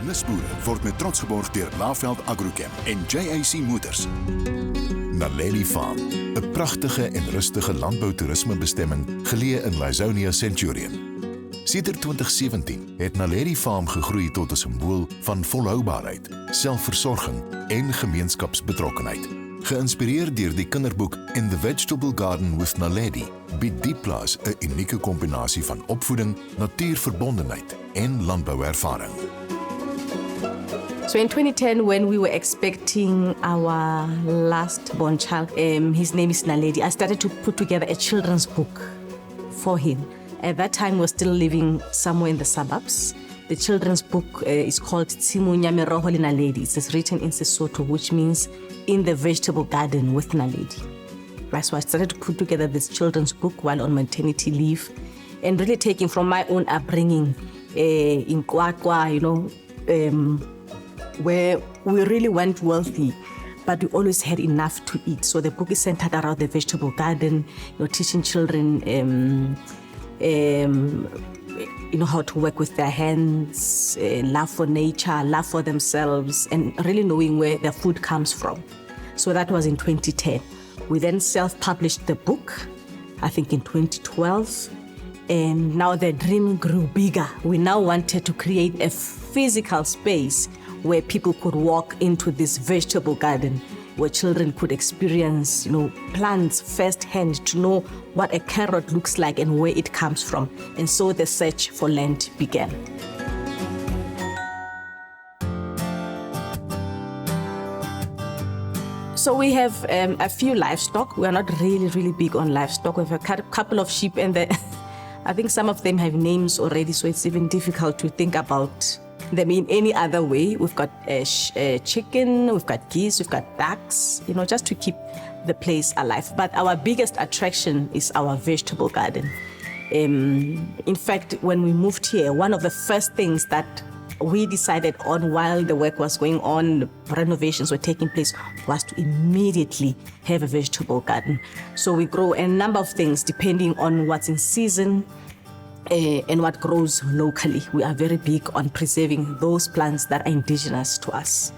Nisboere word met trots geborg deur Laveld Agrochem en JAC Motors. Naledi Farm, 'n pragtige en rustige landboutoerismebestemming geleë in Laisonia Centurion. Sedert 2017 het Naledi Farm gegroei tot 'n simbool van volhoubaarheid, selfversorging en gemeenskapsbetrokkenheid. Geïnspireer deur die kinderboek In the Vegetable Garden with Naledi, bied Diepplaas 'n unieke kombinasie van opvoeding, natuurverbondenheid en landbouervaring. So in 2010, when we were expecting our last born child, his name is Naledi, I started to put together a children's book for him. At that time, we were still living somewhere in the suburbs. The children's book is called Tsimunya Meroho le Naledi. It's written in Sesotho, which means In the Vegetable Garden with Naledi. Right, so I started to put together this children's book while on maternity leave, and really taking from my own upbringing in Kwakwa, where we really weren't wealthy, but we always had enough to eat. So the book is centered around the vegetable garden, teaching children how to work with their hands, love for nature, love for themselves, and really knowing where their food comes from. So that was in 2010. We then self-published the book, I think in 2012, and now the dream grew bigger. We now wanted to create a physical space where people could walk into this vegetable garden, where children could experience, plants firsthand, to know what a carrot looks like and where it comes from. And so the search for land began. So we have a few livestock. We are not really big on livestock. We have a couple of sheep, and I think some of them have names already, so it's even difficult to think about them in any other way. We've got chicken, we've got geese, we've got ducks, just to keep the place alive. But our biggest attraction is our vegetable garden. In fact, when we moved here, one of the first things that we decided on while the work was going on, the renovations were taking place, was to immediately have a vegetable garden. So we grow a number of things depending on what's in season, and what grows locally. We are very big on preserving those plants that are indigenous to us.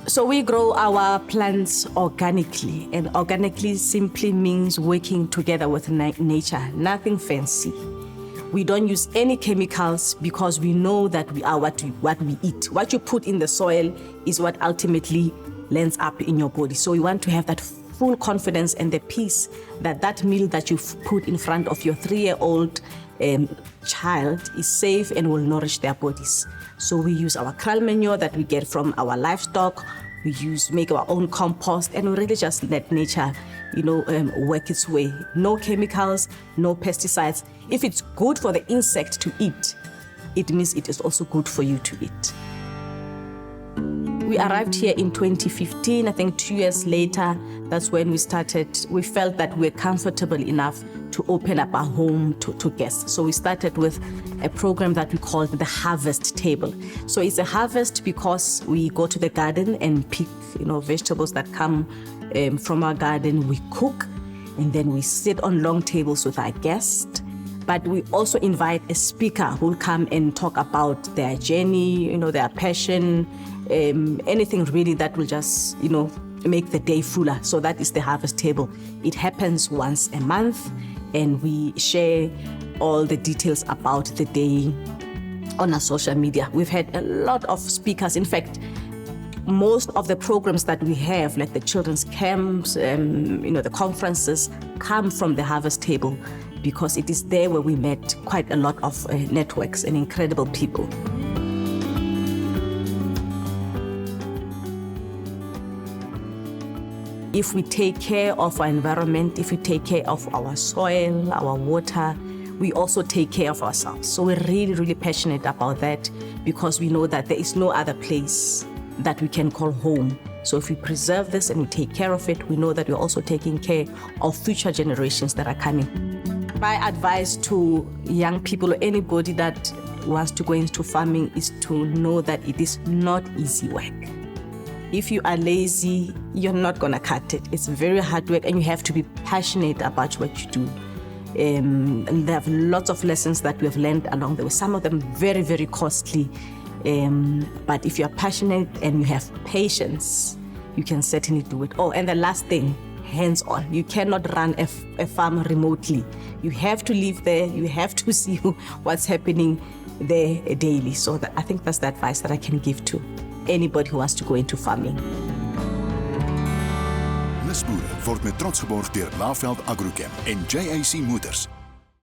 So we grow our plants organically, and organically simply means working together with nature, nothing fancy. We don't use any chemicals because we know that we are what we eat. What you put in the soil is what ultimately lands up in your body. So we want to have that full confidence and the peace that meal that you've put in front of your 3-year-old child is safe and will nourish their bodies. So we use our kraal manure that we get from our livestock. We make our own compost, and we really just let nature, work its way. No chemicals, no pesticides. If it's good for the insect to eat, it means it is also good for you to eat. We arrived here in 2015. I think 2 years later, that's when we felt that we're comfortable enough to open up our home to guests. So we started with a program that we called the Harvest Table. So it's a harvest because we go to the garden and pick, vegetables that come from our garden. We cook, and then we sit on long tables with our guests. But we also invite a speaker who will come and talk about their journey, their passion, anything really that will just, make the day fuller. So that is the Harvest Table. It happens once a month, and we share all the details about the day on our social media. We've had a lot of speakers. In fact, most of the programs that we have, like the children's camps, the conferences, come from the Harvest Table, because it is there where we met quite a lot of networks and incredible people. If we take care of our environment, if we take care of our soil, our water, we also take care of ourselves. So we're really passionate about that, because we know that there is no other place that we can call home. So if we preserve this and we take care of it, we know that we're also taking care of future generations that are coming. My advice to young people or anybody that wants to go into farming is to know that it is not easy work. If you are lazy, you're not going to cut it. It's very hard work, and you have to be passionate about what you do. And there are lots of lessons that we have learned along the way, some of them very costly. But if you're passionate and you have patience, you can certainly do it. Oh, and the last thing, hands-on. You cannot run a farm remotely. You have to live there. You have to see what's happening there daily. So I think that's the advice that I can give to anybody who wants to go into farming. Nisboere word met trots geborg deur Laveld Agrochem en JAC Motors.